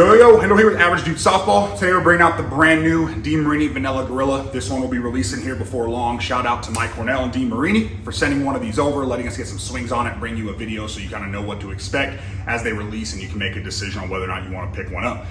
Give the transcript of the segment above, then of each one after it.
Yo, Hendel here with Average Dude Softball. Today we're bringing out the brand new DeMarini Vanilla Gorilla. This one will be releasing here before long. Shout out to Mike Cornell and DeMarini for sending one of these over, letting us get some swings on it, bring you a video so you kind of know what to expect as they release and you can make a decision on whether or not you want to pick one up.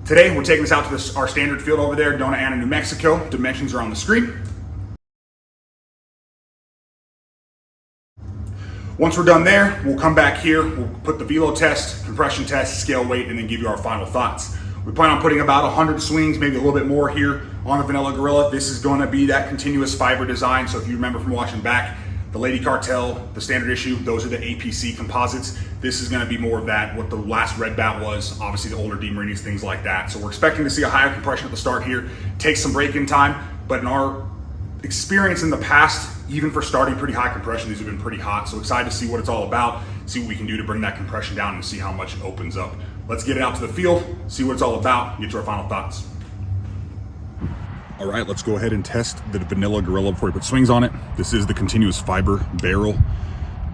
Today we're taking this out to our standard field over there, Dona Ana, New Mexico. Dimensions are on the screen. Once we're done there, we'll come back here, we'll put the velo test, compression test, scale weight, and then give you our final thoughts. We plan on putting about 100 swings, maybe a little bit more here on the Vanilla Gorilla. This is going to be that continuous fiber design. So if you remember from watching back, the Lady Cartel, the standard issue, those are the APC composites. This is going to be more of that, what the last Red Bat was, obviously the older DeMarinis, things like that. So we're expecting to see a higher compression at the start here, take some break-in time, but in our experience in the past, even for starting pretty high compression, these have been pretty hot. So excited to see what it's all about, see what we can do to bring that compression down and see how much it opens up. Let's get it out to the field, see what it's all about, and get to our final thoughts. All right, let's go ahead and test the Vanilla Gorilla before we put swings on it. This is the continuous fiber barrel.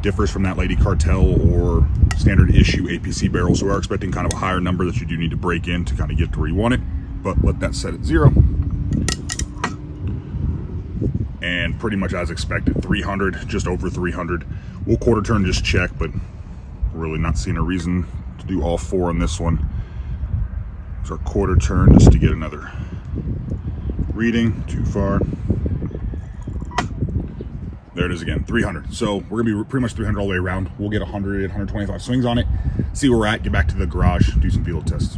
Differs from that Lady Cartel or standard issue APC barrel. So we are expecting kind of a higher number that you do need to break in to kind of get to where you want it, but let that set at 0. And pretty much as expected, 300, just over 300. We'll quarter turn, just check, but really not seeing a reason to do all 4 on this one. So our quarter turn just to get another reading. Too far. There it is again, 300. So we're gonna be pretty much 300 all the way around. We'll get 100, 125 swings on it, see where we're at, get back to the garage, do some velo tests.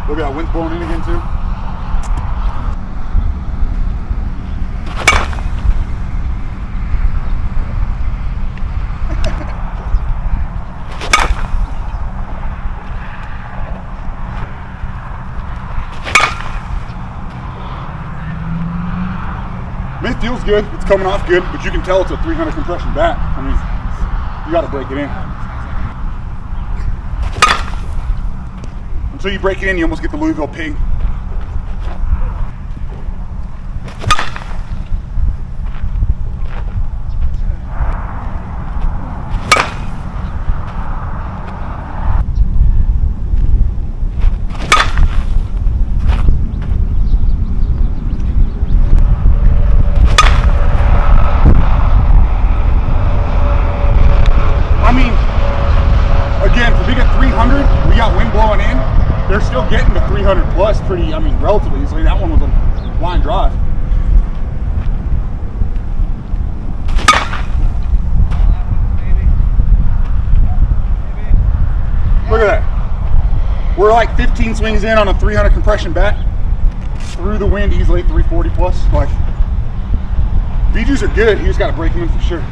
Look at that, wind's blowing in again too. It feels good, it's coming off good, but you can tell it's a 300 compression bat. I mean, you gotta break it in. Until you break it in, you almost get the Louisville pig. We got wind blowing in. They're still getting to 300 plus pretty, relatively easily. That one was a line drive. Look at that. We're like 15 swings in on a 300 compression bat. Through the wind easily, 340 plus. Like, VJs are good. You just got to break them in for sure.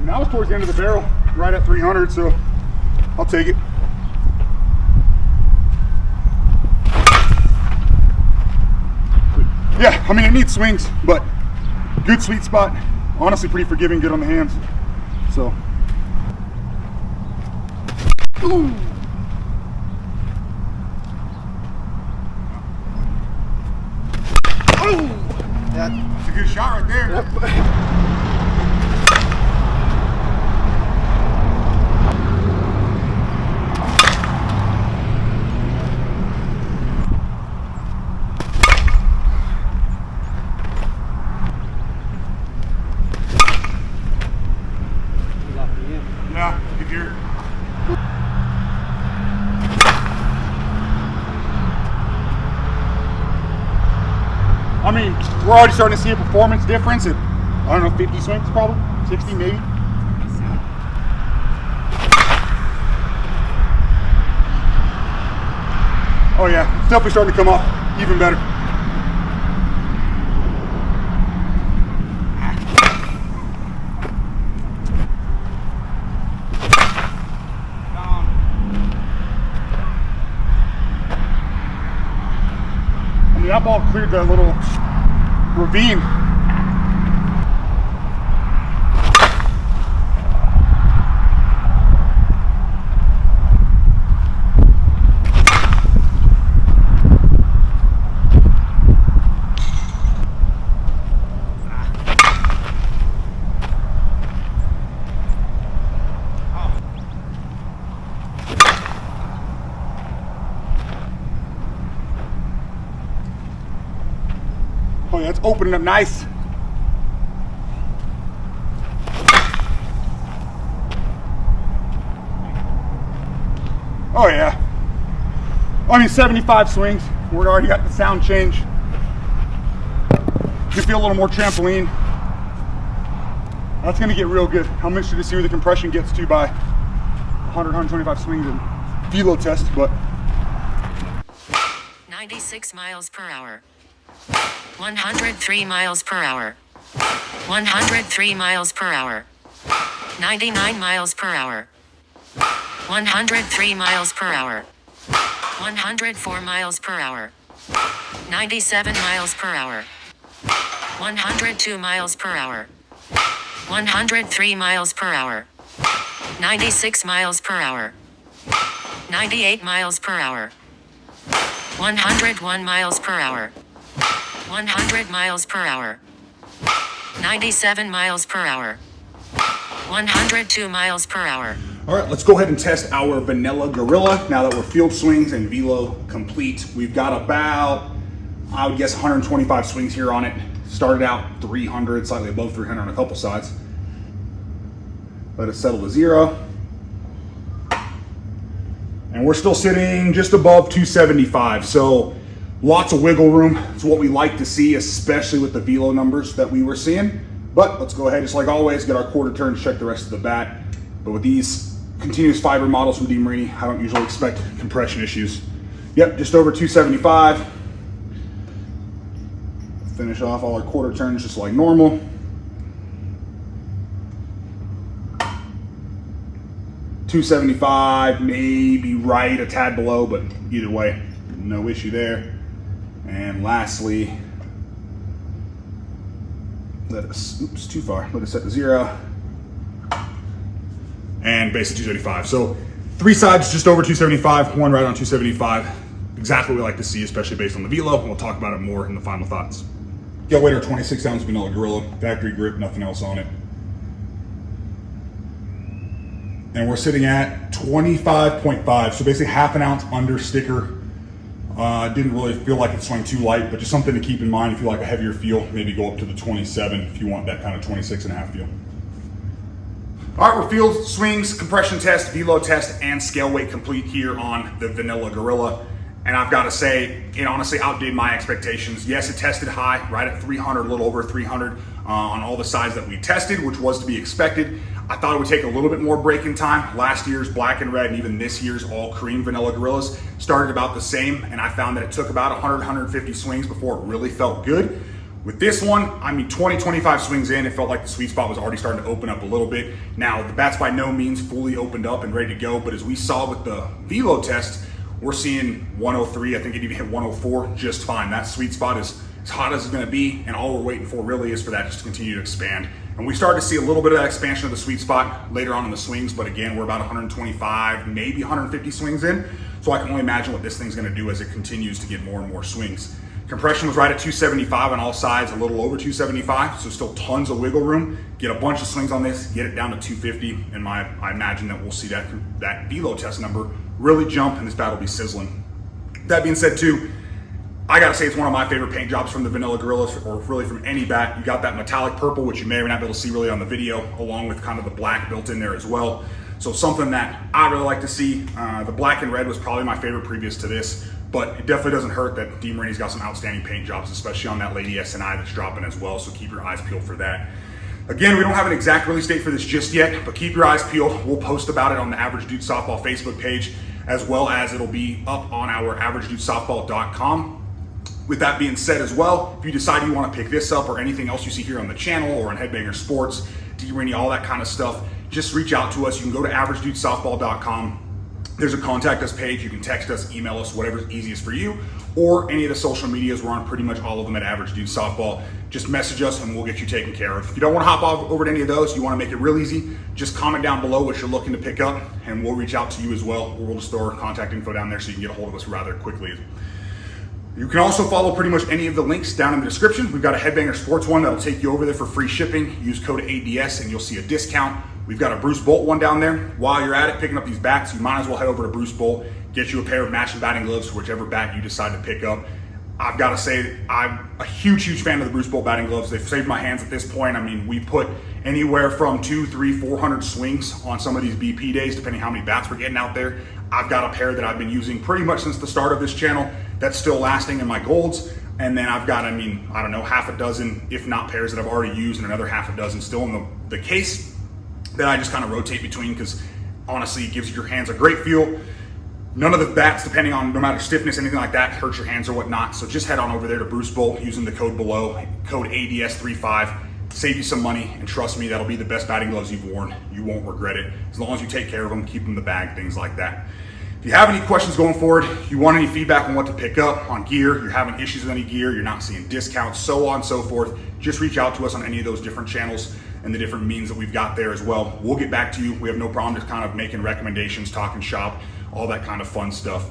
I was towards the end of the barrel, right at 300, so I'll take it. Yeah, it needs swings, but good sweet spot. Honestly, pretty forgiving, good on the hands. So. Ooh. Oh! That's a good shot right there. Yep. Yeah, you can hear it. We're already starting to see a performance difference at, 50 swings probably, 60 maybe. Oh yeah, it's definitely starting to come off even better. That ball cleared that little ravine. yeah, it's opening up nice. Oh yeah. I mean, 75 swings. We're already got the sound change. You feel a little more trampoline. That's gonna get real good. I'm interested to see where the compression gets to by 100, 125 swings and velo test, but 96 miles per hour. 103 miles per hour. 103 miles per hour. 99 miles per hour. 103 miles per hour. 104 miles per hour. 97 miles per hour. 102 miles per hour. 103 miles per hour. 96 miles per hour. 98 miles per hour. 101 miles per hour. 100 miles per hour. 97 miles per hour. 102 miles per hour. all right, let's go ahead and test our vanilla gorilla. Now that we're field swings and velo complete, we've got about, I would guess, 125 swings here on it. Started out 300, slightly above 300 on a couple sides. Let it settle to 0. And we're still sitting just above 275. So lots of wiggle room. It's what we like to see, especially with the velo numbers that we were seeing. But let's go ahead, just like always, get our quarter turns, check the rest of the bat. But with these continuous fiber models from DeMarini, I don't usually expect compression issues. Yep, just over 275. Finish off all our quarter turns just like normal. $275, maybe right a tad below, but either way, no issue there. And lastly, oops, too far. Let it set to 0. And base at 275. So 3 sides just over 275, 1 right on 275. Exactly what we like to see, especially based on the velo. And we'll talk about it more in the final thoughts. Got weight our 26 ounce vanilla gorilla, factory grip, nothing else on it. And we're sitting at 25.5, so basically half an ounce under sticker. Didn't really feel like it swung too light, but just something to keep in mind if you like a heavier feel, maybe go up to the 27 if you want that kind of 26.5 feel. All right, we're field swings, compression test, velo test, and scale weight complete here on the vanilla gorilla. And I've got to say, it honestly outdid my expectations. Yes, it tested high, right at 300, a little over 300 on all the sides that we tested, which was to be expected. I thought it would take a little bit more break-in time. Last year's black and red and even this year's all cream vanilla gorillas started about the same, and I found that it took about 100, 150 swings before it really felt good. With this one, I mean, 20, 25 swings in, it felt like the sweet spot was already starting to open up a little bit. Now, the bat's by no means fully opened up and ready to go, but as we saw with the velo test, we're seeing 103, I think it even hit 104 just fine. That sweet spot is as hot as it's gonna be, and all we're waiting for really is for that just to continue to expand. And we started to see a little bit of that expansion of the sweet spot later on in the swings, but again, we're about 125, maybe 150 swings in. So I can only imagine what this thing's gonna do as it continues to get more and more swings. Compression was right at 275 on all sides, a little over 275, so still tons of wiggle room. Get a bunch of swings on this, get it down to 250, and I imagine that we'll see that velo test number really jump, and this bat will be sizzling. That being said too, I gotta say it's one of my favorite paint jobs from the vanilla gorillas, or really from any bat. You got that metallic purple, which you may or may not be able to see really on the video, along with kind of the black built in there as well. So something that I really like to see. The black and red was probably my favorite previous to this, but it definitely doesn't hurt that DeMarini's got some outstanding paint jobs, especially on that Lady SNI that's dropping as well, so keep your eyes peeled for that. Again, we don't have an exact release date for this just yet, but keep your eyes peeled. We'll post about it on the Average Dude Softball Facebook page, as well as it'll be up on our averagedudesoftball.com. With that being said as well, if you decide you want to pick this up or anything else you see here on the channel or on Headbanger Sports, DeMarini, all that kind of stuff, just reach out to us. You can go to averagedudesoftball.com. There's a contact us page. You can text us, email us, whatever's easiest for you, or any of the social medias. We're on pretty much all of them at Average Dude Softball. Just message us and we'll get you taken care of. If you don't want to hop over to any of those, you want to make it real easy, just comment down below what you're looking to pick up and we'll reach out to you as well. Or we'll just throw our contact info down there so you can get a hold of us rather quickly. You can also follow pretty much any of the links down in the description. We've got a Headbanger Sports one that'll take you over there for free shipping. Use code ADS and you'll see a discount. We've got a Bruce Bolt one down there. While you're at it picking up these bats, you might as well head over to Bruce Bolt, get you a pair of matching batting gloves for whichever bat you decide to pick up. I've got to say, I'm a huge fan of the Bruce Bolt batting gloves. They've saved my hands at this point. I mean, we put anywhere from 200, 300, 400 swings on some of these BP days, depending how many bats we're getting out there. I've got a pair that I've been using pretty much since the start of this channel that's still lasting in my golds. And then I've got, I don't know, half a dozen, if not pairs that I've already used, and another half a dozen still in the case that I just kind of rotate between, because honestly, it gives your hands a great feel. None of the bats, depending on no matter stiffness, anything like that, hurt your hands or whatnot. So just head on over there to Bruce Bolt using the code below, code ADS35. Save you some money, and trust me, that'll be the best batting gloves you've worn. You won't regret it. As long as you take care of them, keep them in the bag, things like that. If you have any questions going forward, you want any feedback on what to pick up on gear, you're having issues with any gear, you're not seeing discounts, so on and so forth, just reach out to us on any of those different channels and the different means that we've got there as well. We'll get back to you. We have no problem just kind of making recommendations, talking shop, all that kind of fun stuff.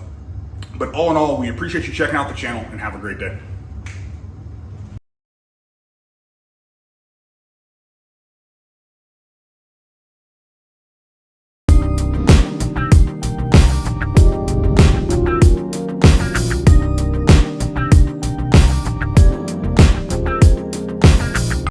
But all in all, we appreciate you checking out the channel, and have a great day.